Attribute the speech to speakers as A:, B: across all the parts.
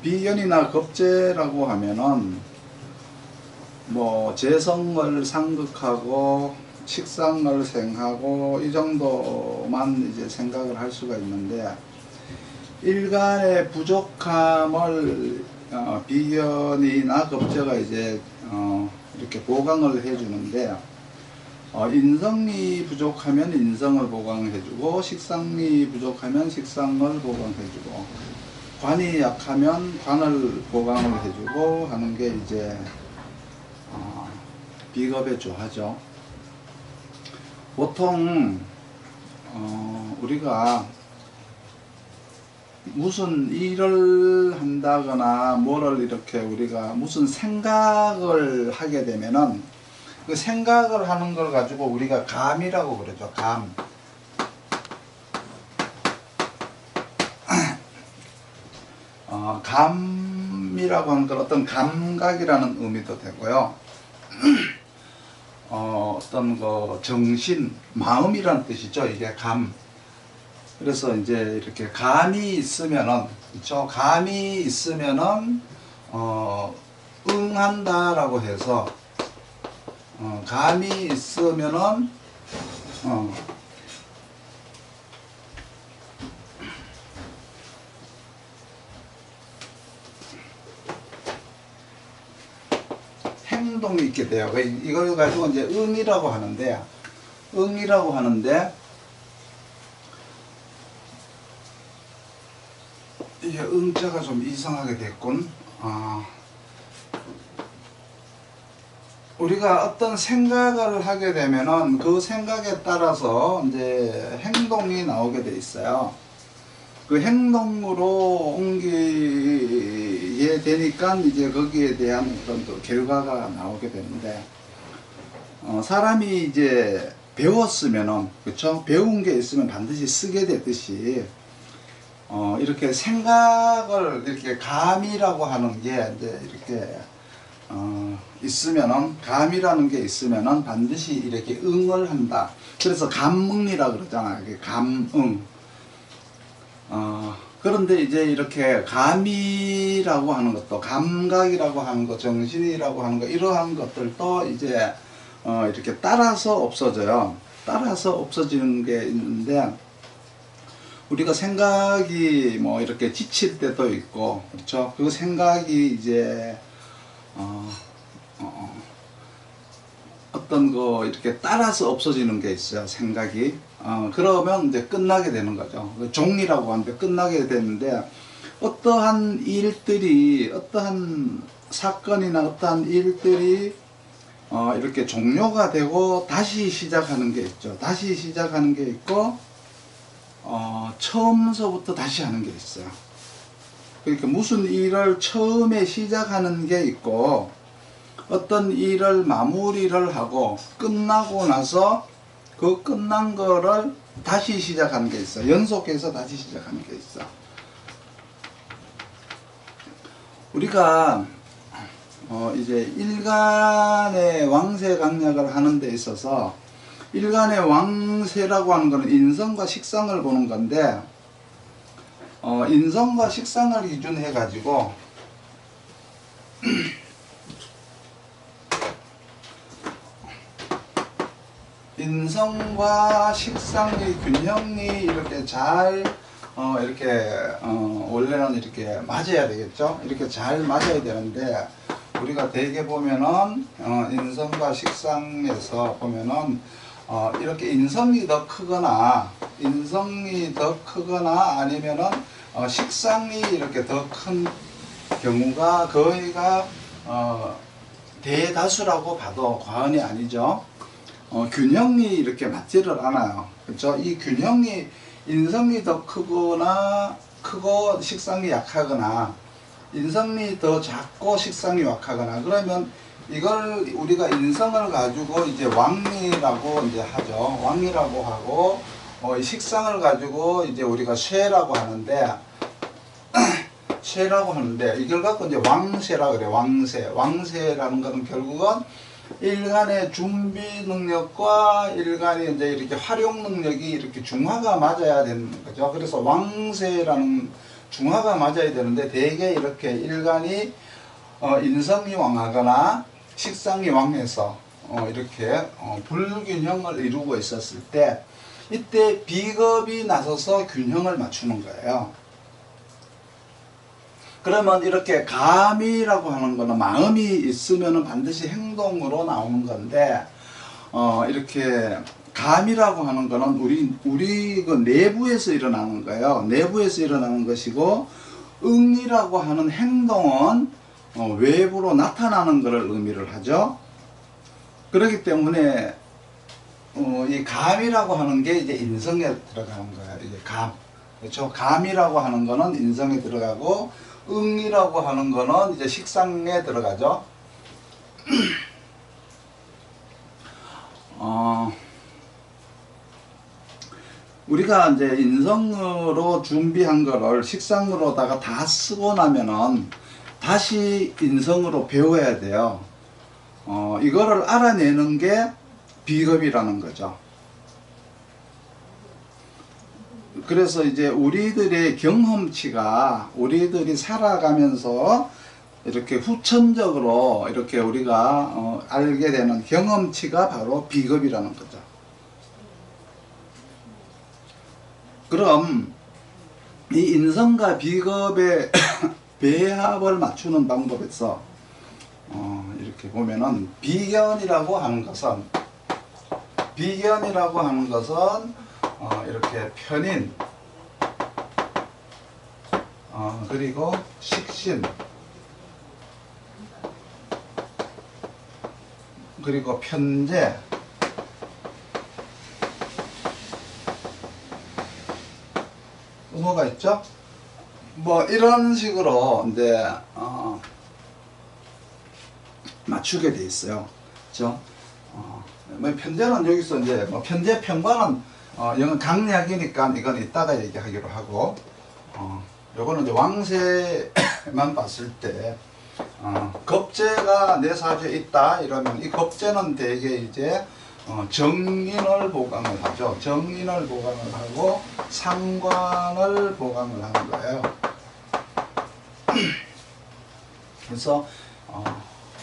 A: 비견이나 겁재라고 하면은 뭐 재성을 상극하고 식상을 생하고 이 정도만 이제 생각을 할 수가 있는데, 일간의 부족함을 비견이나 겁재가 이제 이렇게 보강을 해주는데, 인성이 부족하면 인성을 보강해주고, 식상이 부족하면 식상을 보강해주고, 관이 약하면 관을 보강을 해주고 하는 게 이제 비겁의 조화죠. 보통 우리가 무슨 일을 한다거나 뭐를 이렇게 우리가 무슨 생각을 하게 되면은 그 생각을 하는 걸 가지고 우리가 감이라고 그러죠. 감. 감이라고 하는 건 어떤 감각이라는 의미도 되고요. 어떤 그 정신, 마음이라는 뜻이죠. 이게 감. 그래서 이제 이렇게 감이 있으면은, 그렇죠? 감이 있으면은 응한다라고 해서, 감이 있으면은 행동이 있게 돼요. 이걸 가지고 이제 응이라고 하는데, 이게 응자가 좀 이상하게 됐군. 우리가 어떤 생각을 하게 되면은 그 생각에 따라서 이제 행동이 나오게 돼 있어요. 그 행동으로 옮기게 되니까 이제 거기에 대한 어떤 또 결과가 나오게 되는데, 사람이 이제 배웠으면은, 그쵸? 배운 게 있으면 반드시 쓰게 되듯이, 이렇게 생각을 이렇게 감이라고 하는 게 이제 이렇게 있으면은, 감이라는 게 있으면은 반드시 이렇게 응을 한다. 그래서 감응이라 그러잖아요. 감응. 그런데 이제 이렇게 감이라고 하는 것도, 감각이라고 하는 것, 정신이라고 하는 것, 이러한 것들도 이제 이렇게 따라서 없어져요. 따라서 없어지는 게 있는데, 우리가 생각이 뭐 이렇게 지칠 때도 있고, 그렇죠? 그 생각이 이제 어떤 거 이렇게 따라서 없어지는 게 있어요. 생각이. 그러면 이제 끝나게 되는 거죠. 종이라고 하는데 끝나게 되는데, 어떠한 일들이, 어떠한 사건이나 어떠한 일들이 이렇게 종료가 되고 다시 시작하는 게 있죠. 다시 시작하는 게 있고, 처음서부터 다시 하는 게 있어요. 그러니까 무슨 일을 처음에 시작하는 게 있고, 어떤 일을 마무리를 하고 끝나고 나서 그 끝난 거를 다시 시작하는 게 있어. 연속해서 다시 시작하는 게 있어. 우리가 이제 일간의 왕세 강약을 하는 데 있어서, 일간의 왕세라고 하는 것은 인성과 식상을 보는 건데, 인성과 식상을 기준해 가지고 인성과 식상의 균형이 이렇게 잘 이렇게 원래는 이렇게 맞아야 되겠죠. 이렇게 잘 맞아야 되는데, 우리가 대개 보면은 인성과 식상에서 보면은 이렇게 인성이 더 크거나 아니면은 식상이 이렇게 더 큰 경우가 거의가 대다수라고 봐도 과언이 아니죠. 균형이 이렇게 맞지를 않아요. 그렇죠? 이 균형이 인성이 더 크고 식상이 약하거나, 인성이 더 작고 식상이 약하거나, 그러면 이걸 우리가 인성을 가지고 이제 왕이라고 이제 하죠. 왕이라고 하고, 식상을 가지고 이제 우리가 쇠라고 하는데, 이걸 갖고 이제 왕세라 그래. 왕세라는 것은 결국은 일간의 준비 능력과 일간의 이제 이렇게 활용 능력이 이렇게 중화가 맞아야 되는 거죠. 그래서 왕세라는 중화가 맞아야 되는데 대개 이렇게 일간이 인성이 왕하거나 식상이 왕해서 이렇게 불균형을 이루고 있었을 때 이때 비겁이 나서서 균형을 맞추는 거예요. 그러면 이렇게 감이라고 하는 거는 마음이 있으면 반드시 행동으로 나오는 건데 이렇게 감이라고 하는 거는 우리 그 내부에서 일어나는 거예요. 내부에서 일어나는 것이고 응이라고 하는 행동은 외부로 나타나는 것을 의미를 하죠. 그렇기 때문에 이 감이라고 하는 게 이제 인성에 들어가는 거예요. 이게 감. 그렇죠? 감이라고 하는 거는 인성에 들어가고 응이라고 하는 거는 이제 식상에 들어가죠. 우리가 이제 인성으로 준비한 거를 식상으로다가 다 쓰고 나면은 다시 인성으로 배워야 돼요. 이거를 알아내는 게 비겁이라는 거죠. 그래서 이제 우리들의 경험치가 우리들이 살아가면서 이렇게 후천적으로 이렇게 우리가 알게 되는 경험치가 바로 비겁이라는 거죠. 그럼 이 인성과 비겁의 배합을 맞추는 방법에서 이렇게 보면은 비견이라고 하는 것은 이렇게 편인 그리고 식신 그리고 편재 뭐가 있죠? 뭐 이런 식으로 이제 맞추게 돼 있어요. 그렇죠? 뭐 편재는 여기서 이제 뭐 편재 편과는 이건 강약이니까 이건 이따가 얘기하기로 하고 요거는 이제 왕세만 봤을 때 겁재가 내 사주에 있다 이러면 이 겁재는 대개 이제 정인을 보강을 하죠. 정인을 보강을 하고 상관을 보강을 하는 거예요. 그래서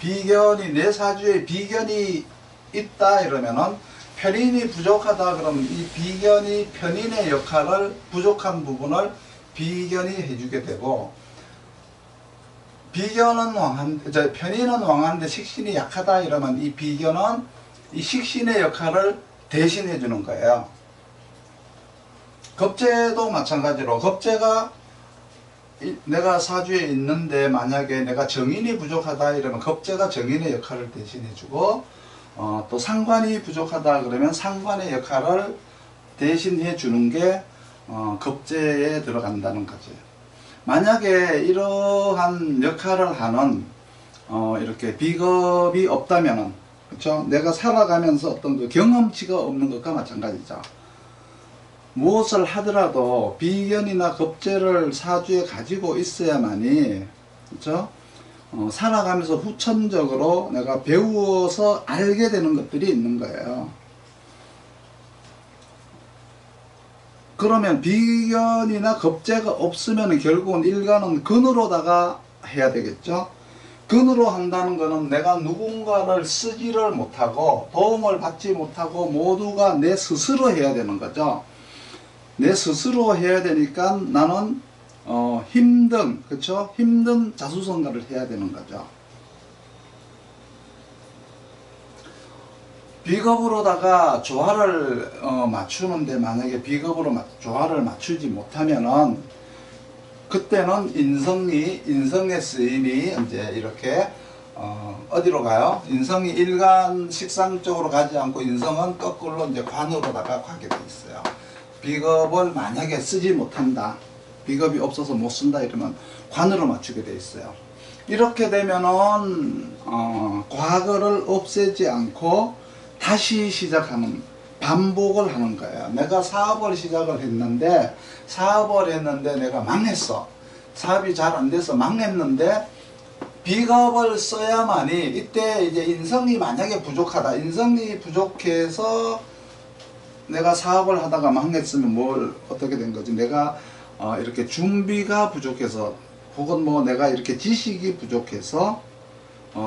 A: 비견이 내 사주에 비견이 있다 이러면은 편인이 부족하다 그러면 이 비견이 편인의 역할을 부족한 부분을 비견이 해주게 되고 비견은 왕한데 편인은 왕한데 식신이 약하다 이러면 이 비견은 이 식신의 역할을 대신해 주는 거예요. 겁재도 마찬가지로 겁재가 내가 사주에 있는데 만약에 내가 정인이 부족하다 이러면 겁재가 정인의 역할을 대신해 주고 또 상관이 부족하다 그러면 상관의 역할을 대신해 주는 게 겁재에 들어간다는 거죠. 만약에 이러한 역할을 하는 이렇게 비겁이 없다면은 그렇죠? 내가 살아가면서 어떤 그 경험치가 없는 것과 마찬가지죠. 무엇을 하더라도 비견이나 겁재를 사주에 가지고 있어야만이 그렇죠? 살아가면서 후천적으로 내가 배워서 알게 되는 것들이 있는 거예요. 그러면 비견이나 겁재가 없으면 결국은 일간은 근으로다가 해야 되겠죠. 근으로 한다는 것은 내가 누군가를 쓰지를 못하고 도움을 받지 못하고 모두가 내 스스로 해야 되는 거죠. 내 스스로 해야 되니까 나는 힘든 그렇죠? 힘든 자수성가를 해야 되는 거죠. 비겁으로다가 조화를 맞추는데 만약에 비겁으로 조화를 맞추지 못하면은 그때는 인성의 쓰임이 이제 이렇게 어디로 가요? 인성이 일간 식상 쪽으로 가지 않고 인성은 거꾸로 이제 관으로다가 가게 돼 있어요. 비겁을 만약에 쓰지 못한다. 비겁이 없어서 못 쓴다 이러면 관으로 맞추게 돼 있어요. 이렇게 되면은 과거를 없애지 않고 다시 시작하는 반복을 하는 거예요. 내가 사업을 시작을 했는데 내가 망했어. 사업이 잘 안 돼서 망했는데 비겁을 써야만이 이때 이제 인성이 만약에 부족하다. 인성이 부족해서 내가 사업을 하다가 망했으면 뭘 어떻게 된 거지? 내가 이렇게 준비가 부족해서 혹은 뭐 내가 이렇게 지식이 부족해서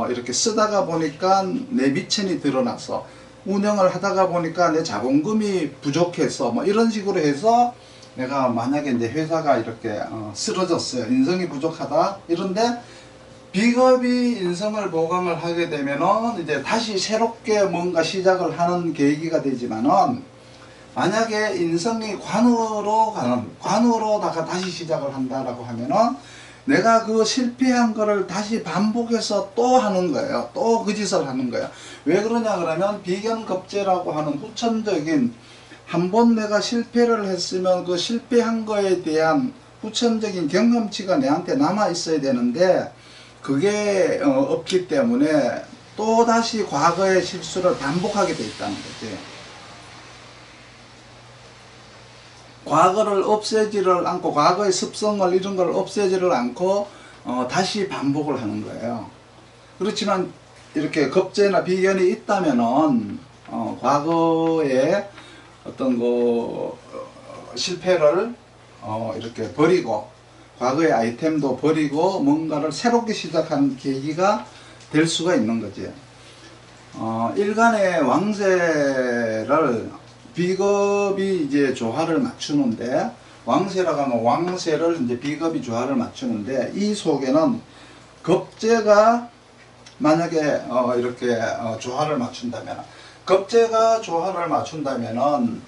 A: 이렇게 쓰다가 보니까 내 미천이 드러나서 운영을 하다가 보니까 내 자본금이 부족해서 뭐 이런 식으로 해서 내가 만약에 이제 회사가 이렇게 쓰러졌어요. 인성이 부족하다 이런데 비겁이 인성을 보강을 하게 되면은 이제 다시 새롭게 뭔가 시작을 하는 계기가 되지만은 만약에 인성이 관으로다가 다시 시작을 한다라고 하면은 내가 그 실패한 거를 다시 반복해서 또 하는 거예요. 또 그 짓을 하는 거예요. 왜 그러냐 그러면 비견급제라고 하는 후천적인 한번 내가 실패를 했으면 그 실패한 거에 대한 후천적인 경험치가 내한테 남아 있어야 되는데 그게 없기 때문에 또 다시 과거의 실수를 반복하게 돼 있다는 거지. 과거를 없애지를 않고 과거의 습성을 이런 걸 없애지를 않고 다시 반복을 하는 거예요. 그렇지만 이렇게 겁재나 비견이 있다면은 과거에 어떤 그 실패를 이렇게 버리고 과거의 아이템도 버리고 뭔가를 새롭게 시작하는 계기가 될 수가 있는 거지. 일간의 왕세를 비겁이 이제 조화를 맞추는데 왕세라고 하면 왕세를 이제 비겁이 조화를 맞추는데 이 속에는 겁재가 만약에 이렇게 조화를 맞춘다면 겁재가 조화를 맞춘다면은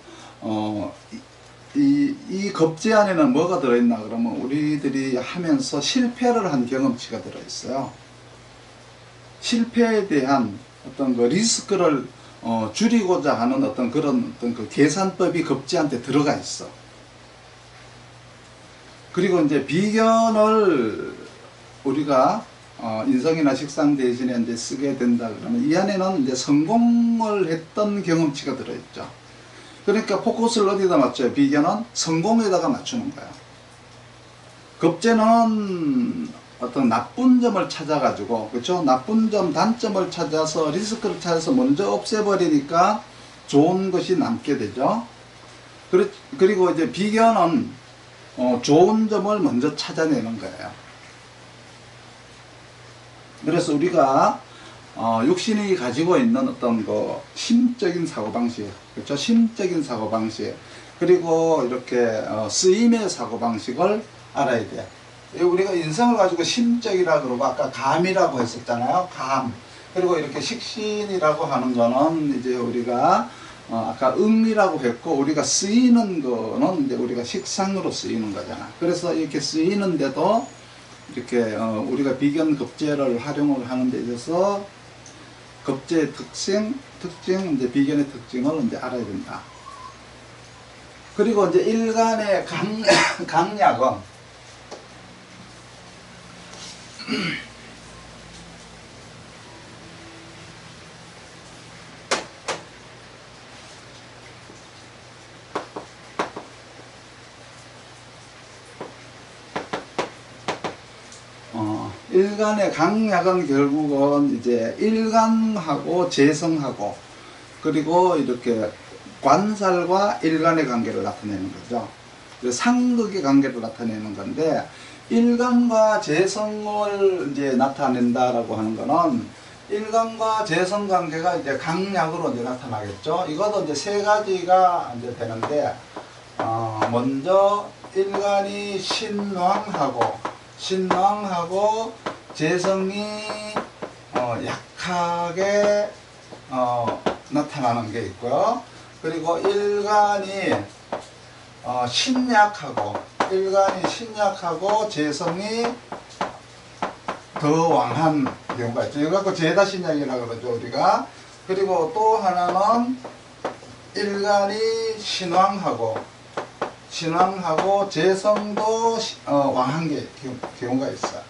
A: 이 겁재 안에는 뭐가 들어있나 그러면 우리들이 하면서 실패를 한 경험치가 들어있어요. 실패에 대한 어떤 그 리스크를 줄이고자 하는 어떤 그런 어떤 그 계산법이 겁재한테 들어가 있어. 그리고 이제 비견을 우리가 인성이나 식상 대신에 이제 쓰게 된다 그러면 이 안에는 이제 성공을 했던 경험치가 들어있죠. 그러니까 포커스를 어디다 맞춰요? 비견은 성공에다가 맞추는 거야. 겁재는 어떤 나쁜 점을 찾아가지고, 그렇죠? 나쁜 점, 단점을 찾아서 리스크를 찾아서 먼저 없애버리니까 좋은 것이 남게 되죠. 그리고 이제 비견은 좋은 점을 먼저 찾아내는 거예요. 그래서 우리가 육신이 가지고 있는 어떤 그 심적인 사고방식, 그렇죠? 심적인 사고방식, 그리고 이렇게 쓰임의 사고방식을 알아야 돼요. 우리가 인성을 가지고 심적이라고 그러고 아까 감이라고 했었잖아요. 감. 그리고 이렇게 식신이라고 하는 거는 이제 우리가 아까 음이라고 했고 우리가 쓰이는 거는 이제 우리가 식상으로 쓰이는 거잖아. 그래서 이렇게 쓰이는데도 이렇게 우리가 비견 겁재를 활용을 하는 데 있어서 겁재의 특징, 이제 비견의 특징을 이제 알아야 된다. 그리고 이제 일간의 강약은 일간의 강약은 결국은 이제 일간하고 재성하고 그리고 이렇게 관살과 일간의 관계를 나타내는 거죠. 상극의 관계를 나타내는 건데 일간과 재성을 이제 나타낸다라고 하는 거는 일간과 재성 관계가 이제 강약으로 이제 나타나겠죠. 이것도 이제 세 가지가 이제 되는데 먼저 일간이 신왕하고 재성이 약하게 나타나는 게 있고요. 그리고 일간이 신약하고 재성이 더 왕한 경우가 있죠. 이거 갖고 제다신약이라고 그러죠 우리가. 그리고 또 하나는 일간이 신왕하고 재성도 왕한 경우가 있어요.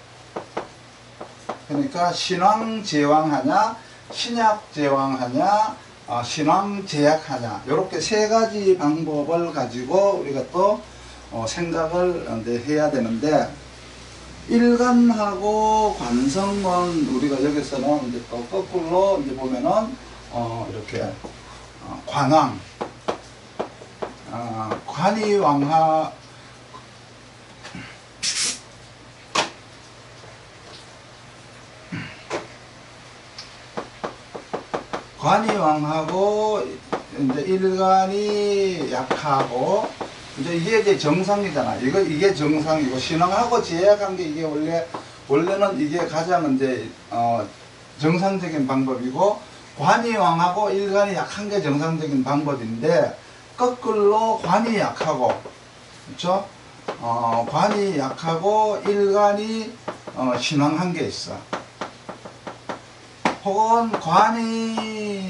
A: 그러니까 신왕제왕하냐 신약제왕하냐 신왕제약하냐 이렇게 세 가지 방법을 가지고 우리가 또 생각을 해야 되는데 일간하고 관성은 우리가 여기서는 이제 또 거꾸로 이제 보면은 이렇게 관왕 관이 왕하 관이왕하고 이제 일간이 약하고 이제 이게 정상이잖아. 이게 정상이고 신앙하고 제약한 게 이게 원래는 이게 가장 이제 정상적인 방법이고 관이왕하고 일간이 약한 게 정상적인 방법인데 거꾸로 관이 약하고 그렇죠? 관이 약하고 일간이 신앙한 게 있어. 혹은 관이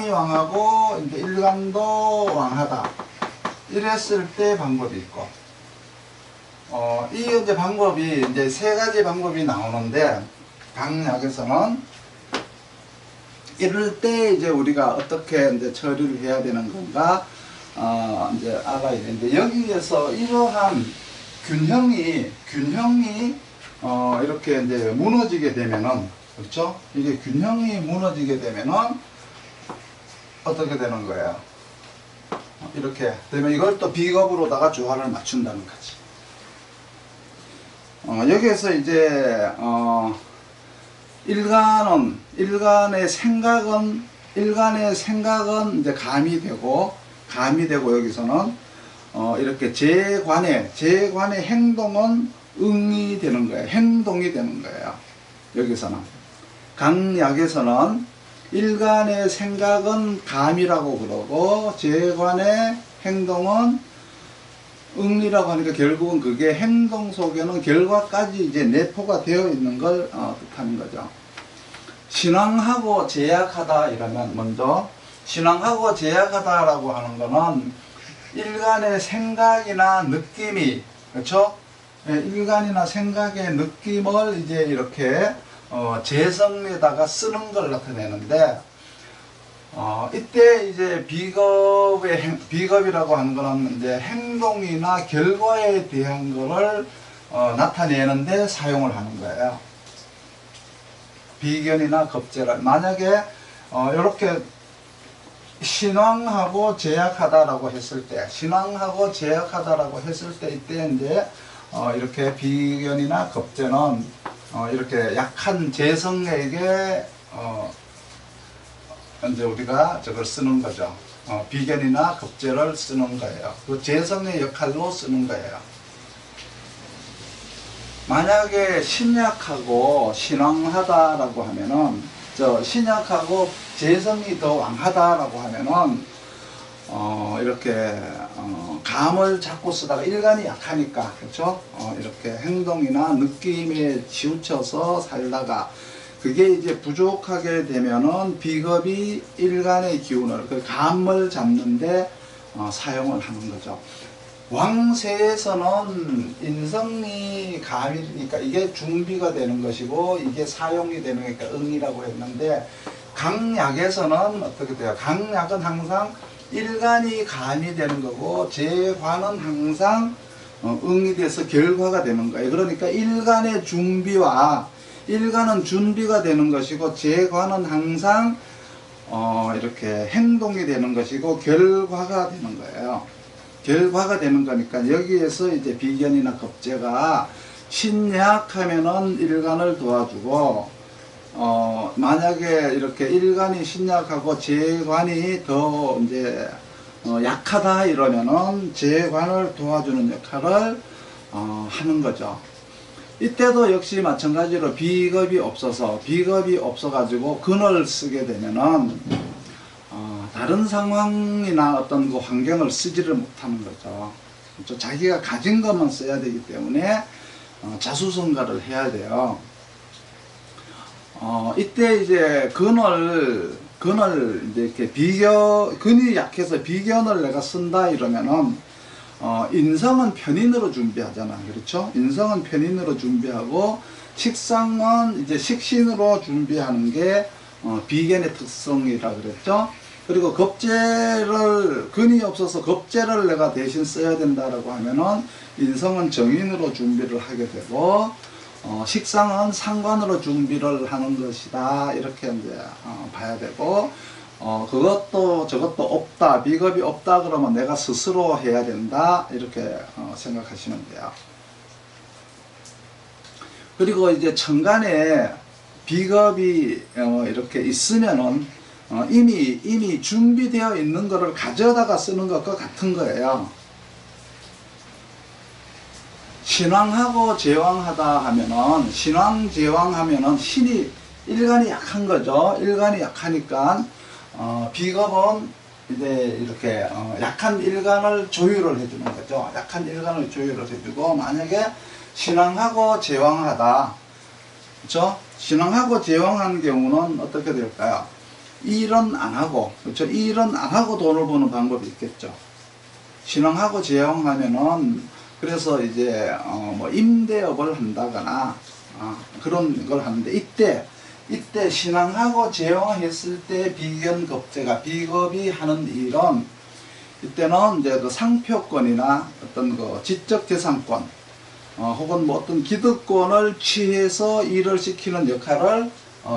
A: 왕하고 이제 일간도 왕하다. 이랬을 때 방법이 있고, 이 이제 방법이 이제 세 가지 방법이 나오는데 강약에서는 이럴 때 이제 우리가 어떻게 이제 처리를 해야 되는 건가 이제 알아야 되는데 여기에서 이러한 균형이 이렇게 이제 무너지게 되면은 그렇죠? 이게 균형이 무너지게 되면은 어떻게 되는 거예요? 이렇게 되면 이걸 또 비겁으로다가 조화를 맞춘다는 거지. 여기에서 이제 일간의 생각은 이제 가미되고 여기서는 이렇게 제관의 행동은 응이 되는 거예요. 행동이 되는 거예요. 여기서는 강약에서는 일간의 생각은 감이라고 그러고 제관의 행동은 응이라고 하니까 결국은 그게 행동 속에는 결과까지 이제 내포가 되어 있는 걸 뜻하는 거죠. 신앙하고 제약하다 이러면 먼저 신앙하고 제약하다라고 하는 거는 일간의 생각이나 느낌이 그렇죠? 일간이나 생각의 느낌을 이제 이렇게 재성에다가 쓰는 걸 나타내는데 이때 이제 비겁이라고 하는 거는 이제 행동이나 결과에 대한 거를 나타내는데 사용을 하는 거예요. 비견이나 겁제를 만약에 이렇게 신앙하고 제약하다라고 했을 때 이때 이제 이렇게 비견이나 겁제는 이렇게 약한 재성에게 이제 우리가 저걸 쓰는 거죠. 비견이나 겁제를 쓰는 거예요. 그 재성의 역할로 쓰는 거예요. 만약에 신약하고 신왕하다라고 하면은 신약하고 재성이 더 왕하다라고 하면은 이렇게 감을 자꾸 쓰다가 일간이 약하니까 그렇죠? 이렇게 행동이나 느낌에 치우쳐서 살다가 그게 이제 부족하게 되면은 비겁이 일간의 기운을 그 감을 잡는데 사용을 하는 거죠. 왕세에서는 인성이 감이니까 이게 중비가 되는 것이고 이게 사용이 되는 거니까 응이라고 했는데 강약에서는 어떻게 돼요? 강약은 항상 일간이 감이 되는 거고 제관은 항상 응이 돼서 결과가 되는 거예요. 그러니까 일간의 일간은 준비가 되는 것이고 제관은 항상 이렇게 행동이 되는 것이고 결과가 되는 거예요. 결과가 되는 거니까 여기에서 이제 비견이나 겁제가 신약하면은 일간을 도와주고 만약에 이렇게 일간이 신약하고 제관이 더 이제 약하다 이러면은 제관을 도와주는 역할을 하는 거죠. 이때도 역시 마찬가지로 비겁이 없어가지고 근을 쓰게 되면은 다른 상황이나 어떤 그 환경을 쓰지를 못하는 거죠. 자기가 가진 것만 써야 되기 때문에 자수성가를 해야 돼요. 이때 이제 근을 이제 이렇게 근이 약해서 비견을 내가 쓴다 이러면은 인성은 편인으로 준비하잖아. 그렇죠? 인성은 편인으로 준비하고 식상은 이제 식신으로 준비하는 게 비견의 특성이라 그랬죠. 그리고 근이 없어서 겁제를 내가 대신 써야 된다라고 하면은 인성은 정인으로 준비를 하게 되고 식상은 상관으로 준비를 하는 것이다. 이렇게 이제 봐야 되고 그것도 저것도 없다. 비겁이 없다 그러면 내가 스스로 해야 된다. 이렇게 생각하시면 돼요. 그리고 이제 천간에 비겁이 이렇게 있으면은 이미 준비되어 있는 거를 가져다가 쓰는 것과 같은 거예요. 신왕하고 제왕하다 하면은, 신왕제왕하면은 신이 일간이 약한 거죠. 일간이 약하니까 비겁은 이제 이렇게 약한 일간을 조율을 해주는 거죠. 약한 일간을 조율을 해주고, 만약에 신왕하고 제왕하다, 그렇죠? 신왕하고 제왕한 경우는 어떻게 될까요? 일은 안 하고, 그렇죠? 일은 안 하고 돈을 버는 방법이 있겠죠. 신왕하고 제왕하면은, 그래서 이제 뭐 임대업을 한다거나 그런 걸 하는데, 이때 신왕하고 제왕했을 때 비견급제가, 비겁이 하는 일은, 이때는 이제 그 상표권이나 어떤 그 지적재산권, 혹은 뭐 어떤 기득권을 취해서 일을 시키는 역할을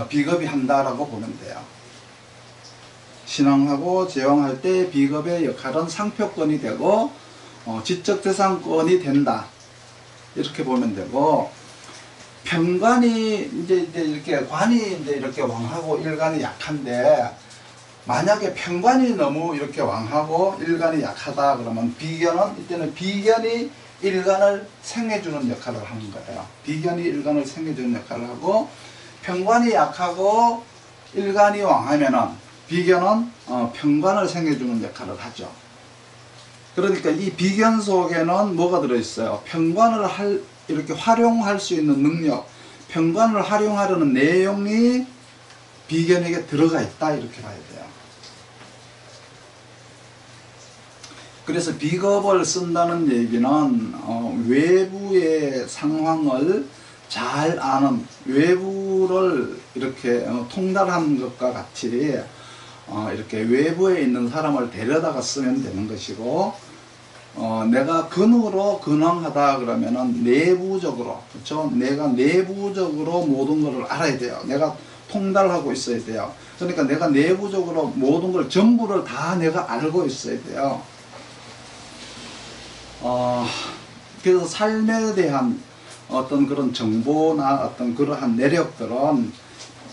A: 비겁이 한다라고 보면 돼요. 신왕하고 제왕할 때 비겁의 역할은 상표권이 되고 지적재산권이 된다, 이렇게 보면 되고, 편관이 이제 이렇게 관이 이제 이렇게 왕하고 일간이 약한데, 만약에 편관이 너무 이렇게 왕하고 일간이 약하다 그러면 이때는 비견이 일간을 생해주는 역할을 하는 거예요. 비견이 일간을 생해주는 역할을 하고, 편관이 약하고 일간이 왕하면은 비견은 편관을 생해주는 역할을 하죠. 그러니까 이 비견 속에는 뭐가 들어있어요? 편관을 이렇게 활용할 수 있는 능력, 편관을 활용하려는 내용이 비견에게 들어가 있다, 이렇게 봐야 돼요. 그래서 비겁을 쓴다는 얘기는 외부의 상황을 잘 아는, 외부를 이렇게 통달하는 것과 같이 이렇게 외부에 있는 사람을 데려다가 쓰면 되는 것이고, 내가 근으로 근황하다 그러면은 내부적으로, 그렇죠? 내가 내부적으로 모든 것을 알아야 돼요. 내가 통달하고 있어야 돼요. 그러니까 내가 내부적으로 모든 걸 전부를 다 내가 알고 있어야 돼요. 그래서 삶에 대한 어떤 그런 정보나 어떤 그러한 내력들은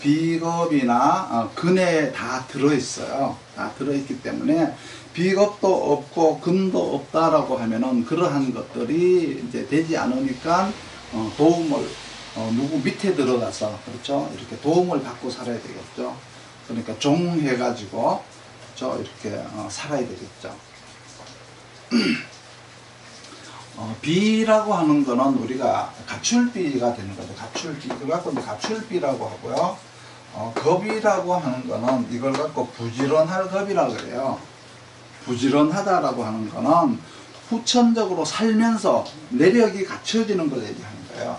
A: 비겁이나 근에 다 들어있어요. 다 들어있기 때문에 비겁도 없고 근도 없다라고 하면은 그러한 것들이 이제 되지 않으니까 도움을 누구 밑에 들어가서, 그렇죠? 이렇게 도움을 받고 살아야 되겠죠. 그러니까 종해가지고, 그렇죠? 이렇게 살아야 되겠죠. 비라고 하는 거는 우리가 가출비가 되는 거죠. 가출비. 이걸 갖고 이제 가출비라고 하고요. 겁이라고 하는 거는 이걸 갖고 부지런할 겁이라고 그래요. 부지런하다라고 하는 거는 후천적으로 살면서 내력이 갖춰지는 걸 얘기하는 거예요.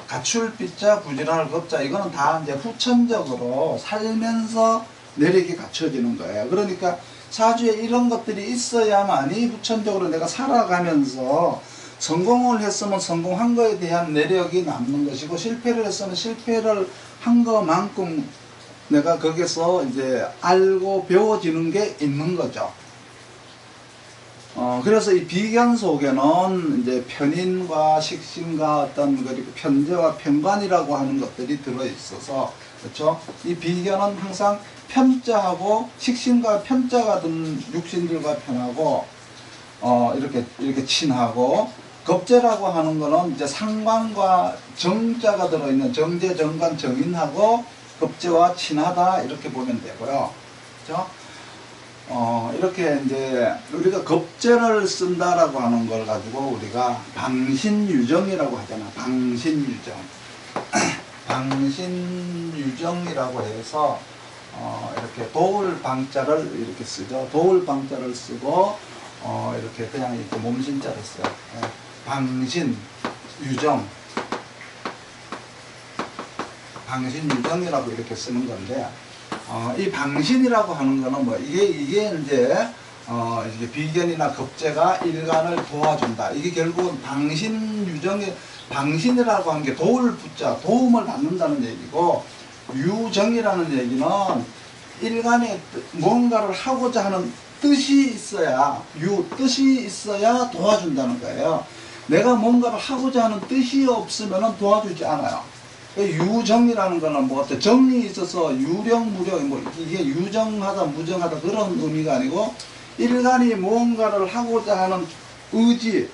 A: 가출비자, 부지런할 겁자, 이거는 다 이제 후천적으로 살면서 내력이 갖춰지는 거예요. 그러니까 사주에 이런 것들이 있어야만이 후천적으로 내가 살아가면서 성공을 했으면 성공한 거에 대한 내력이 남는 것이고, 실패를 했으면 실패를 한 것만큼 내가 거기서 이제 알고 배워지는 게 있는 거죠. 그래서 이 비견 속에는 이제 편인과 식신과 어떤 그리고 편재와 편관이라고 하는 것들이 들어있어서, 그렇죠? 이 비견은 항상 편자하고 식신과 편자가 든 육신들과 편하고 이렇게 친하고, 겁재라고 하는 거는 이제 상관과 정자가 들어있는 정재, 정관, 정인하고 겁재와 친하다, 이렇게 보면 되고요. 그렇죠? 이렇게 이제 우리가 겁재를 쓴다라고 하는 걸 가지고 우리가 방신유정이라고 하잖아. 방신유정. 방신유정이라고 해서 이렇게 도울 방자를 이렇게 쓰죠. 도울 방자를 쓰고 이렇게 그냥 이렇게 몸신자를 써요. 방신, 유정, 방신유정이라고 이렇게 쓰는 건데, 이 방신이라고 하는 거는 뭐 이게 이제 이게 비견이나 겁재가 일간을 도와준다. 이게 결국은 방신유정의, 방신이라고 하는 게 도울 부자, 도움을 받는다는 얘기고, 유정이라는 얘기는 일간에 뭔가를 하고자 하는 뜻이 있어야, 뜻이 있어야 도와준다는 거예요. 내가 뭔가를 하고자 하는 뜻이 없으면 도와주지 않아요. 유정이라는 거는 뭐 어때 정이 있어서 유령 무령 뭐 이게 유정하다 무정하다 그런 의미가 아니고 인간이 무언가를 하고자 하는 의지,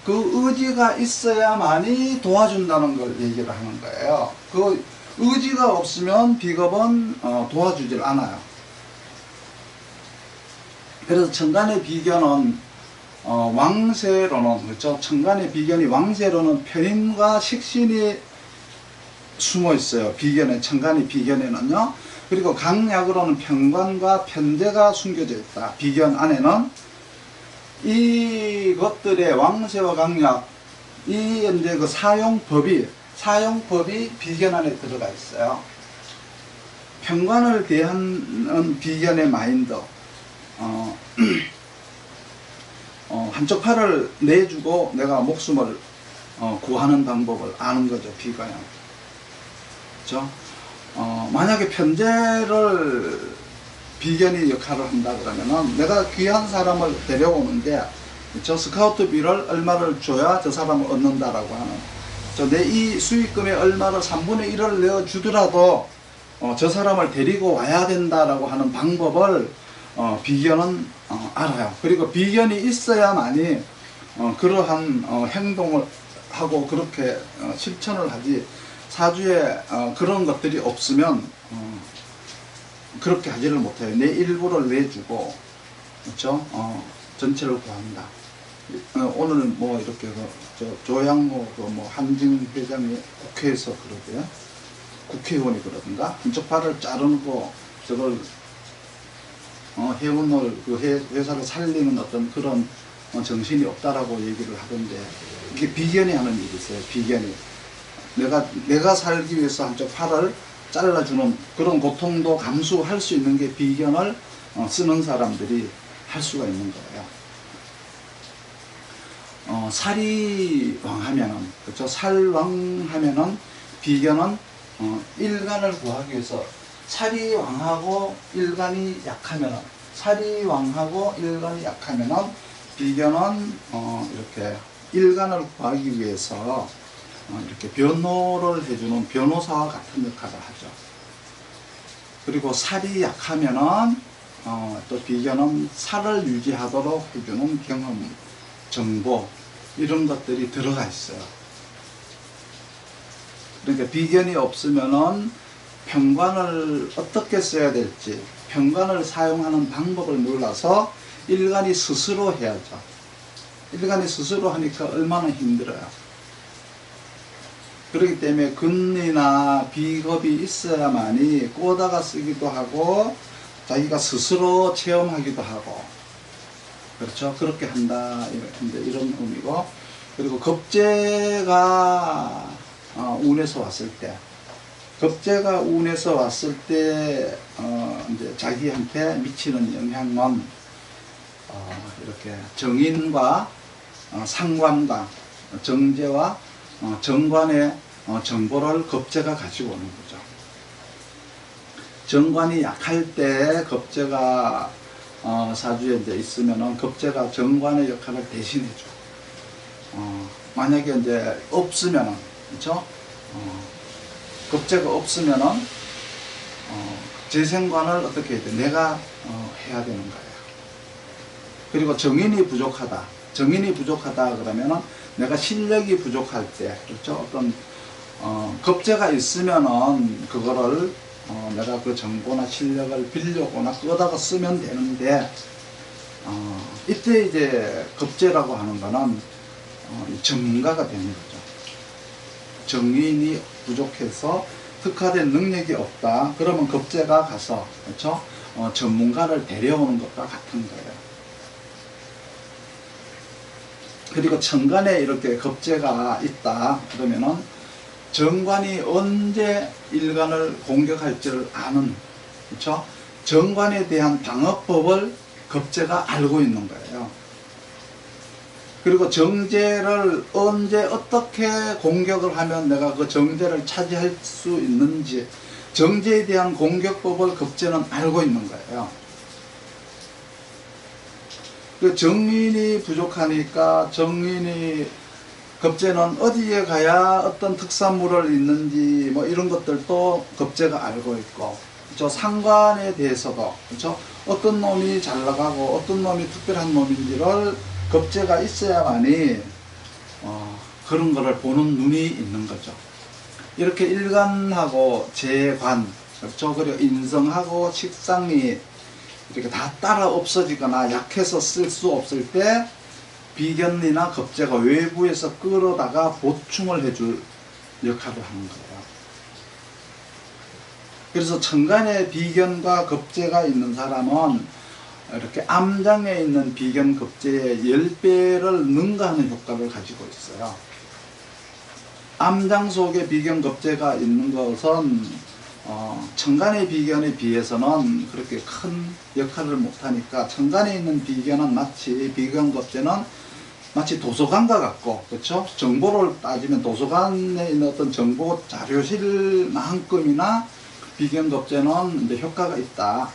A: 그 의지가 있어야만이 도와준다는 걸 얘기를 하는 거예요. 그 의지가 없으면 비겁은 도와주질 않아요. 그래서 천간의 비견은 왕세로는 그렇죠. 천간의 비견이 왕세로는 편인과 식신이 숨어 있어요. 비견에 천간의 비견에는요. 그리고 강약으로는 편관과 편재가 숨겨져 있다. 비견 안에는 이것들의 왕세와 강약, 이 이제 그 사용법이 비견 안에 들어가 있어요. 편관을 대하는 비견의 마인드. 한쪽 팔을 내주고 내가 목숨을 구하는 방법을 아는 거죠. 비견은. 그렇죠? 만약에 편재를 비견이 역할을 한다 그러면은 내가 귀한 사람을 데려오는데 저 스카우트비를 얼마를 줘야 저 사람을 얻는다라고 하는 내 이 수익금의 얼마를 3분의 1을 내어주더라도 저 사람을 데리고 와야 된다라고 하는 방법을 비견은 알아요. 그리고 비견이 있어야만이 그러한 행동을 하고 그렇게 실천을 하지 사주에 그런 것들이 없으면 그렇게 하지를 못해요. 내 일부를 내주고 그렇죠? 전체를 구한다. 오늘 뭐 이렇게 조양호 뭐 한진 회장이 국회에서 그러대요. 국회의원이 그러던가 한쪽 팔을 자르고 저걸 해운을 그 회사를 살리는 어떤 그런 정신이 없다라고 얘기를 하던데 이게 비견이 하는 일이 있어요. 비견이 내가 살기 위해서 한쪽 팔을 잘라주는 그런 고통도 감수할 수 있는 게 비견을 쓰는 사람들이 할 수가 있는 거예요. 살이왕하면은 그렇죠. 살왕하면은 비견은 일간을 구하기 위해서 살이왕하고 일간이 약하면은 비견은 이렇게 일간을 구하기 위해서 이렇게 변호를 해주는 변호사와 같은 역할을 하죠. 그리고 살이 약하면은 또 비견은 살을 유지하도록 해주는 경험, 정보 이런 것들이 들어가 있어요. 그러니까 비견이 없으면은 편관을 어떻게 써야 될지 편관을 사용하는 방법을 몰라서 일간이 스스로 해야죠. 일간이 스스로 하니까 얼마나 힘들어요. 그렇기 때문에 근리나 비겁이 있어야만이 꼬다가 쓰기도 하고 자기가 스스로 체험하기도 하고 그렇죠. 그렇게 한다 이런 의미고 그리고 겁재가 운에서 왔을 때 이제 자기한테 미치는 영향은 이렇게 정인과 상관과 정제와 정관의 정보를 겁재가 가지고 오는 거죠. 정관이 약할 때 겁재가 사주에 이제 있으면은 겁재가 정관의 역할을 대신해줘. 만약에 이제 없으면은 그렇죠? 겁재가 없으면은 재생관을 어떻게 해야 돼? 내가 해야 되는 거예요. 그리고 정인이 부족하다 그러면은 내가 실력이 부족할 때 그렇죠? 어떤 겁재가 있으면은 그거를 내가 그 정보나 실력을 빌려거나 끄다가 쓰면 되는데 이때 이제 겁재라고 하는 거는 전문가가 되는 거죠. 정인이 부족해서 특화된 능력이 없다. 그러면 겁재가 가서 그렇죠? 전문가를 데려오는 것과 같은 거예요. 그리고 천간에 이렇게 겁재가 있다. 그러면은 정관이 언제 일간을 공격할지를 아는 그렇죠? 정관에 대한 방어법을 겁재가 알고 있는 거예요. 그리고 정제를 언제 어떻게 공격을 하면 내가 그 정제를 차지할 수 있는지 정제에 대한 공격법을 겁재는 알고 있는 거예요. 그 정인이 부족하니까 정인이 겁재는 어디에 가야 어떤 특산물을 있는지 뭐 이런 것들도 겁재가 알고 있고, 저 상관에 대해서도 그렇죠? 어떤 놈이 잘 나가고 어떤 놈이 특별한 놈인지를 겁재가 있어야만이 그런 거를 보는 눈이 있는 거죠. 이렇게 일간하고 재관, 그렇죠? 그리고 인성하고 식상이 이렇게 다 따라 없어지거나 약해서 쓸 수 없을 때 비견이나 겁재가 외부에서 끌어다가 보충을 해줄 역할을 하는 거예요. 그래서 천간에 비견과 겁재가 있는 사람은 이렇게 암장에 있는 비견 겁재의 10배를 능가하는 효과를 가지고 있어요. 암장 속에 비견 겁재가 있는 것은 천간의 비견에 비해서는 그렇게 큰 역할을 못하니까, 천간에 있는 비견은 마치 비견 겁재는 마치 도서관과 같고, 그렇죠? 정보를 따지면 도서관에 있는 어떤 정보 자료실만큼이나 비견 겁재는 이제 효과가 있다.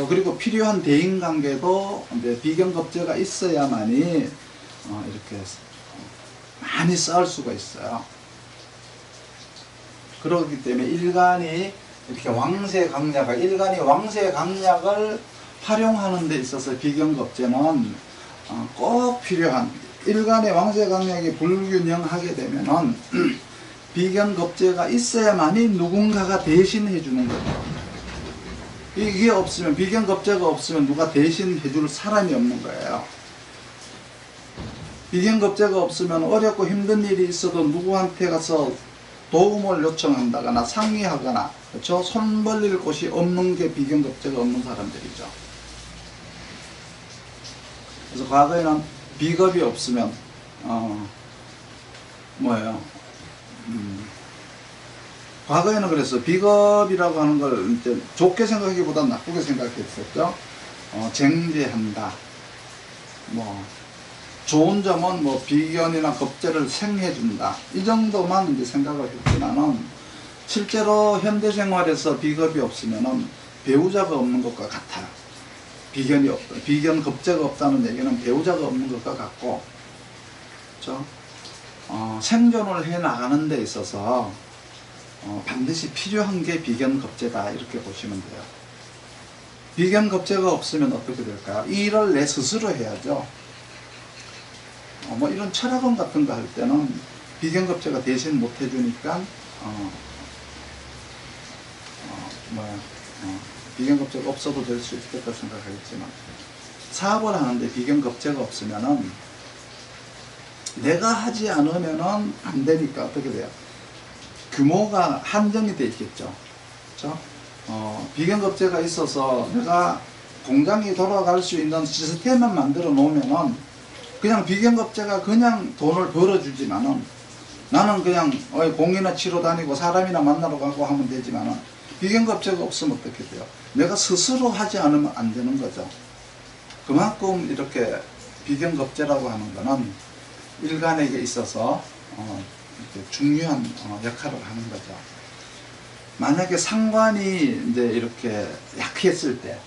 A: 그리고 필요한 대인관계도 이제 비견 겁재가 있어야만이 이렇게 많이 쌓을 수가 있어요. 그렇기 때문에 일간이 이렇게 왕세강약을, 일간이 왕세강약을 활용하는 데 있어서 비견 겁재는 꼭 필요한, 일간의 왕세강약이 불균형하게 되면은 비견 겁재가 있어야만이 누군가가 대신해 주는 거죠. 이게 없으면, 비견 겁재가 없으면 누가 대신해 줄 사람이 없는 거예요. 비견 겁재가 없으면 어렵고 힘든 일이 있어도 누구한테 가서 도움을 요청한다거나 상의하거나, 그렇죠? 손 벌릴 곳이 없는 게 비견 겁재가 없는 사람들이죠. 그래서 과거에는 비겁이 없으면 과거에는 그래서 비겁이라고 하는 걸 이제 좋게 생각하기보다 나쁘게 생각했었죠. 쟁제한다. 좋은 점은 비견이나 겁재를 생해준다. 이 정도만 이제 생각을 했지만은, 실제로 현대생활에서 비겁이 없으면은 배우자가 없는 것과 같아요. 비견이 없다. 비견 겁재가 없다는 얘기는 배우자가 없는 것과 같고, 그렇죠? 생존을 해 나가는 데 있어서 반드시 필요한 게 비견 겁재다, 이렇게 보시면 돼요. 비견 겁재가 없으면 어떻게 될까요? 일을 내 스스로 해야죠. 이런 철학원 같은 거 할 때는 비견 겁재가 대신 못 해주니까 비견 겁재가 없어도 될 수 있겠다 생각하겠지만, 사업을 하는데 비견 겁재가 없으면은 내가 하지 않으면은 안 되니까 어떻게 돼요? 규모가 한정이 돼 있겠죠. 그렇죠? 비견 겁재가 있어서 내가 공장이 돌아갈 수 있는 시스템만 만들어 놓으면은 그냥 비견 겁재가 그냥 돈을 벌어주지만은, 나는 그냥 공이나 치러 다니고 사람이나 만나러 가고 하면 되지만은, 비견 겁재가 없으면 어떻게 돼요? 내가 스스로 하지 않으면 안 되는 거죠. 그만큼 이렇게 비견 겁재라고 하는 거는 일간에게 있어서 이렇게 중요한 역할을 하는 거죠. 만약에 상관이 이제 이렇게 약했을 때,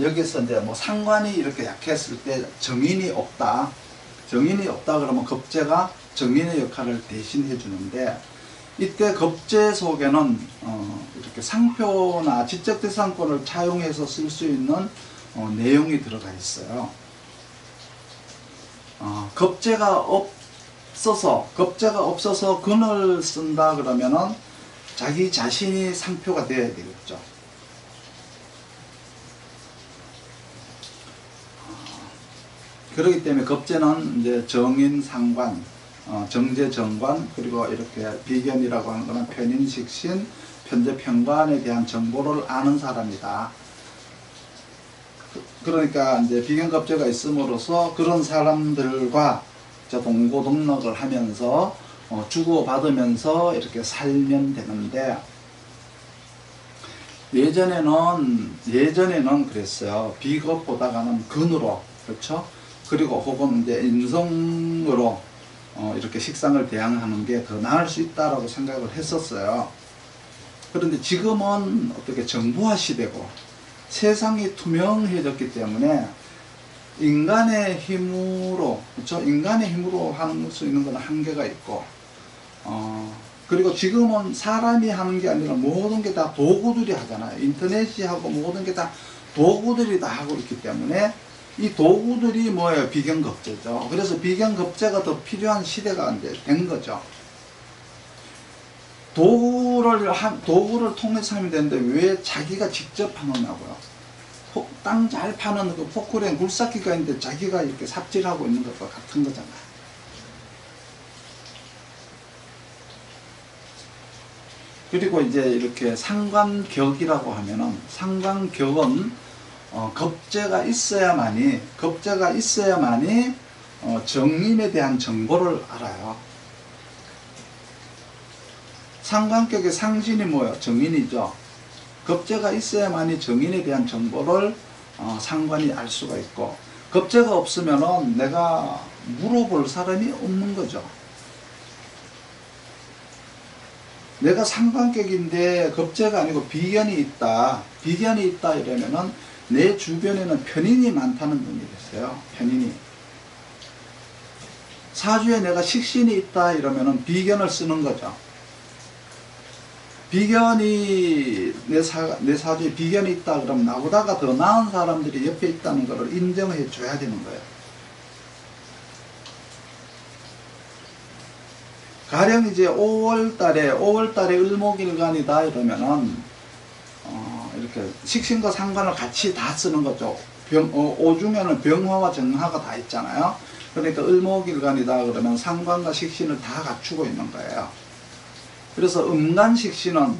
A: 여기서 이제 상관이 이렇게 약했을 때 정인이 없다. 정인이 없다 그러면 겁재가 정인의 역할을 대신해 주는데, 이때 겁재 속에는 이렇게 상표나 지적대상권을 차용해서 쓸 수 있는 내용이 들어가 있어요. 겁재가 없어서 근을 쓴다 그러면은 자기 자신이 상표가 되어야 되겠죠. 그렇기 때문에 겁재는 이제 정인, 상관, 정제, 정관, 그리고 이렇게 비견이라고 하는 것은 편인, 식신, 편재, 편관에 대한 정보를 아는 사람이다. 그러니까 이제 비견 겁재가 있음으로써 그런 사람들과 동고동락을 하면서 주고받으면서 이렇게 살면 되는데, 예전에는 그랬어요. 비겁보다가는 근으로, 그렇죠? 그리고 혹은 이제 인성으로 이렇게 식상을 대항하는 게 더 나을 수 있다라고 생각을 했었어요. 그런데 지금은 어떻게 정보화 시대고 세상이 투명해졌기 때문에 인간의 힘으로, 그렇죠? 인간의 힘으로 할 수 있는 건 한계가 있고, 그리고 지금은 사람이 하는 게 아니라 모든 게 다 도구들이 하잖아요. 인터넷이 하고 모든 게 다 도구들이 다 하고 있기 때문에 이 도구들이 뭐예요? 비견급제죠. 그래서 비견급제가 더 필요한 시대가 이제 된 거죠. 도구를 통해서 하면 되는데 왜 자기가 직접 하느냐고요. 땅 잘 파는 그 포크레인 굴삭기가 있는데 자기가 이렇게 삽질하고 있는 것과 같은 거잖아요. 그리고 이제 이렇게 상관격이라고 하면은, 상관격은 겁재가 있어야만이 정인에 대한 정보를 알아요. 상관격의 상신이 뭐예요? 정인이죠. 겁재가 있어야만이 정인에 대한 정보를 상관이 알 수가 있고, 겁재가 없으면은 내가 물어볼 사람이 없는 거죠. 내가 상관격인데 겁재가 아니고 비견이 있다 이러면은 내 주변에는 편인이 많다는 의미겠어요. 편인이. 사주에 내가 식신이 있다 이러면은 비견을 쓰는 거죠. 비견이 내 사주에 비견이 있다 그러면 나보다가 더 나은 사람들이 옆에 있다는 것을 인정해 줘야 되는 거예요. 가령 이제 5월달에 을목일간이다 이러면은 이렇게 식신과 상관을 같이 다 쓰는 거죠. 오중에는 병화와 정화가 다 있잖아요. 그러니까 을목일간이다 그러면 상관과 식신을 다 갖추고 있는 거예요. 그래서 음간식신은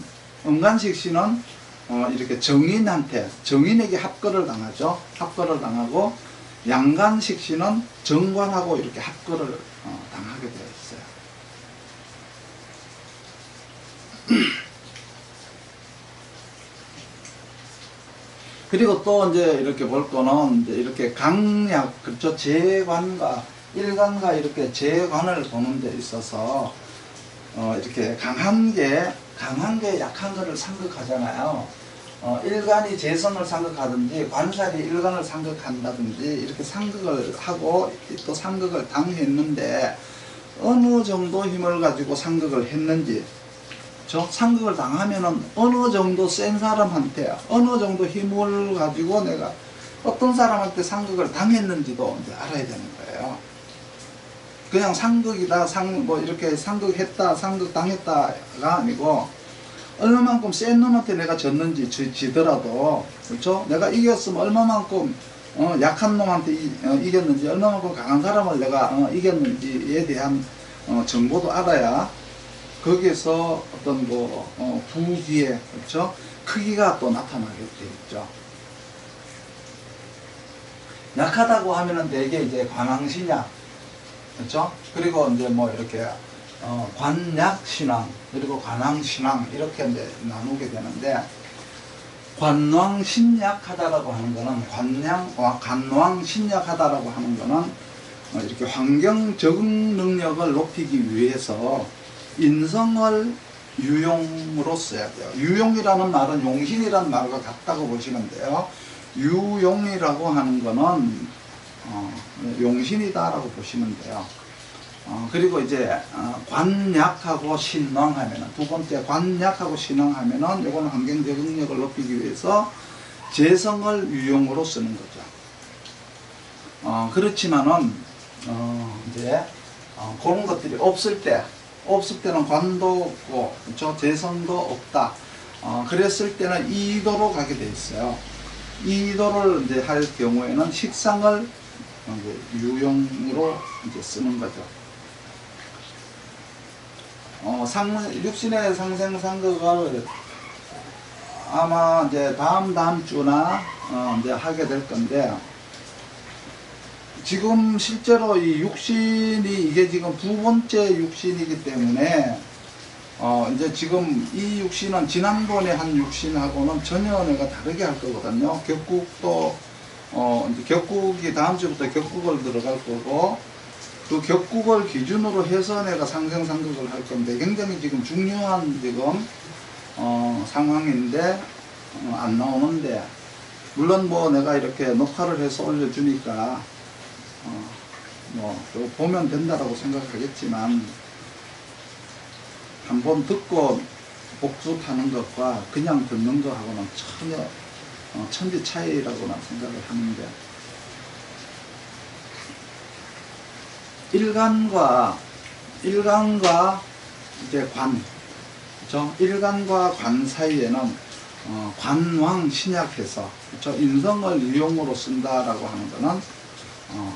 A: 이렇게 정인에게 합거를 당하죠. 합거를 당하고, 양간식신은 정관하고 이렇게 합거를 당하게 되어 있어요. 그리고 또 이제 이렇게 볼 거는 이제 이렇게 강약, 그렇죠? 재관과 일간과 이렇게 재관을 보는 데 있어서 이렇게 강한 게 약한 거를 상극하잖아요. 일간이 재성을 상극하든지 관살이 일간을 상극한다든지 이렇게 상극을 하고 또 상극을 당했는데 어느 정도 힘을 가지고 상극을 했는지, 상극을 당하면은 어느 정도 센 사람한테 어느 정도 힘을 가지고 내가 어떤 사람한테 상극을 당했는지도 이제 알아야 되는 거예요. 그냥 상극이다, 뭐 이렇게 상극했다, 상극 당했다가 아니고 얼마만큼 센 놈한테 내가 졌는지 지더라도, 그렇죠? 내가 이겼으면 얼마만큼 약한 놈한테 이겼는지, 얼마만큼 강한 사람을 내가 이겼는지에 대한 정보도 알아야 거기에서 어떤 부기의, 그렇죠? 크기가 또 나타나게 되겠죠. 약하다고 하면은 대개 이제 관왕신약, 그렇죠? 그리고 이제 뭐 이렇게 관약신왕, 그리고 관왕신왕 이렇게 이제 나누게 되는데, 관왕신약하다라고 하는 거는 관왕신약하다라고 하는 거는 이렇게 환경 적응 능력을 높이기 위해서 인성을 유용으로 써야 돼요. 유용이라는 말은 용신이라는 말과 같다고 보시면 돼요. 유용이라고 하는 거는 용신이다라고 보시면 돼요. 그리고 이제 관약하고 신왕하면은, 두 번째 관약하고 신왕하면은 요거는 환경 적응력을 높이기 위해서 재성을 유용으로 쓰는 거죠. 그렇지만은 이제 그런 것들이 없을 때는 관도 없고, 그렇죠? 재성도 없다. 그랬을 때는 이도로 가게 돼 있어요. 이도를 이제 할 경우에는 식상을 이제 유용으로 이제 쓰는 거죠. 육신의 상생상극을 아마 이제 다음 주나 이제 하게 될 건데, 지금 실제로 이 육신이 이게 지금 두 번째 육신이기 때문에 이제 지금 이 육신은 지난번에 한 육신하고는 전혀 내가 다르게 할 거거든요. 격국도 이제 격국이 다음 주부터 격국을 들어갈 거고, 그 격국을 기준으로 해서 내가 상생상극을 할 건데, 굉장히 지금 중요한 지금 상황인데 안 나오는데, 물론 뭐 내가 이렇게 녹화를 해서 올려주니까 뭐 보면 된다라고 생각하겠지만, 한번 듣고 복습하는 것과 그냥 듣는 거하고는 전혀 천지 차이라고 난 생각을 하는데, 일간과 이제 관, 그렇죠? 일간과 관 사이에는 관왕 신약해서, 그렇죠? 인성을 이용으로 쓴다라고 하는 거는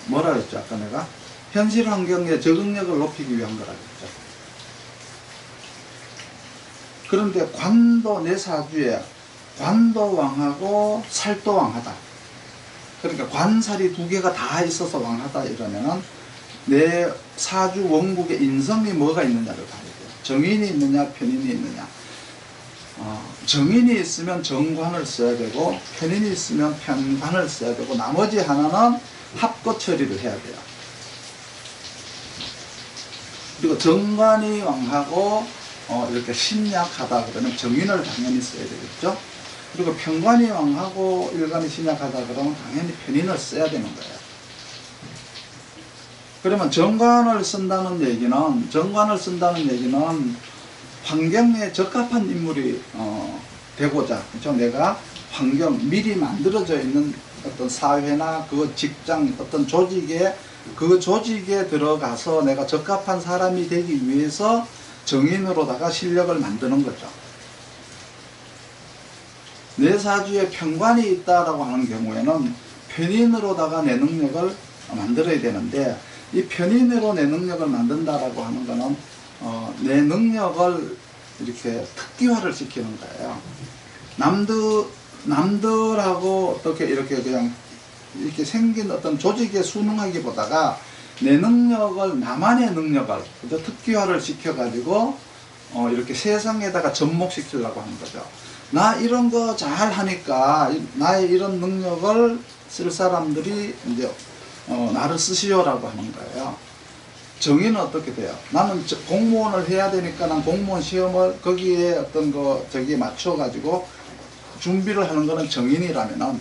A: 뭐라 그랬죠? 아까 내가 현실 환경에 적응력을 높이기 위한 거라 그랬죠. 그런데 관도, 내 사주에 관도 왕하고 살도 왕하다. 그러니까 관살이 두 개가 다 있어서 왕하다 이러면은 내 사주 원국에 인성이 뭐가 있느냐를 봐야 돼요. 정인이 있느냐, 편인이 있느냐. 정인이 있으면 정관을 써야 되고, 편인이 있으면 편관을 써야 되고, 나머지 하나는 합거 처리를 해야 돼요. 그리고 정관이 왕하고 이렇게 신약하다 그러면 정인을 당연히 써야 되겠죠. 그리고 편관이 왕하고 일간이 신약하다 그러면 당연히 편인을 써야 되는 거예요. 그러면 정관을 쓴다는 얘기는 환경에 적합한 인물이 되고자, 그렇죠? 내가 환경, 미리 만들어져 있는 어떤 사회나 그 직장, 어떤 조직에, 그 조직에 들어가서 내가 적합한 사람이 되기 위해서 정인으로다가 실력을 만드는 거죠. 내 사주에 편관이 있다라고 하는 경우에는 편인으로다가 내 능력을 만들어야 되는데, 이 편인으로 내 능력을 만든다라고 하는 거는 내 능력을 이렇게 특기화를 시키는 거예요. 남들하고 어떻게 이렇게 그냥 이렇게 생긴 어떤 조직에 순응하기보다가 내 능력을, 나만의 능력을 특기화를 시켜가지고 이렇게 세상에다가 접목시키려고 하는 거죠. 나 이런 거 잘 하니까 나의 이런 능력을 쓸 사람들이 이제 나를 쓰시오라고 하는 거예요. 정의는 어떻게 돼요? 나는 공무원을 해야 되니까 난 공무원 시험을 거기에 어떤 저기에 맞춰가지고 준비를 하는 거는 정인이라면은,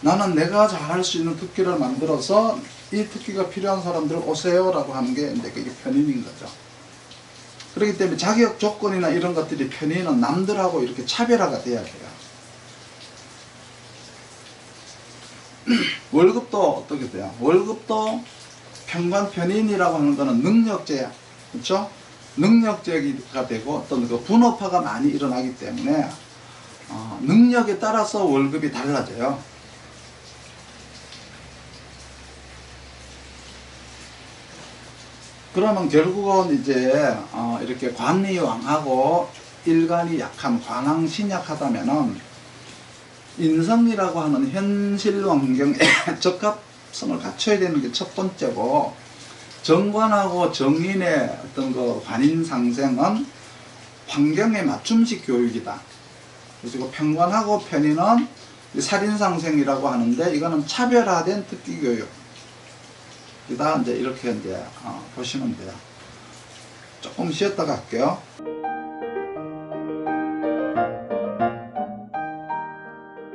A: 나는 내가 잘할 수 있는 특기를 만들어서 이 특기가 필요한 사람들 오세요라고 하는 게 이제 그게 편인인 거죠. 그렇기 때문에 자격 조건이나 이런 것들이 편인은 남들하고 이렇게 차별화가 돼야 돼요. 월급도 어떻게 돼요? 월급도 편관 편인이라고 하는 거는 능력제야. 그렇죠? 능력제가 되고 어떤 그 분업화가 많이 일어나기 때문에 능력에 따라서 월급이 달라져요. 그러면 결국은 이제 이렇게 관이 왕하고 일간이 약한 관왕 신약하다면은 인성이라고 하는 현실 환경에 적합성을 갖춰야 되는 게 첫 번째고, 정관하고 정인의 어떤 그 관인 상생은 환경에 맞춤식 교육이다. 그리고 편관하고 편인은 살인상생이라고 하는데, 이거는 차별화된 특기 교육. 이다 이제 이렇게 이제 보시면 돼요. 조금 쉬었다가 할게요.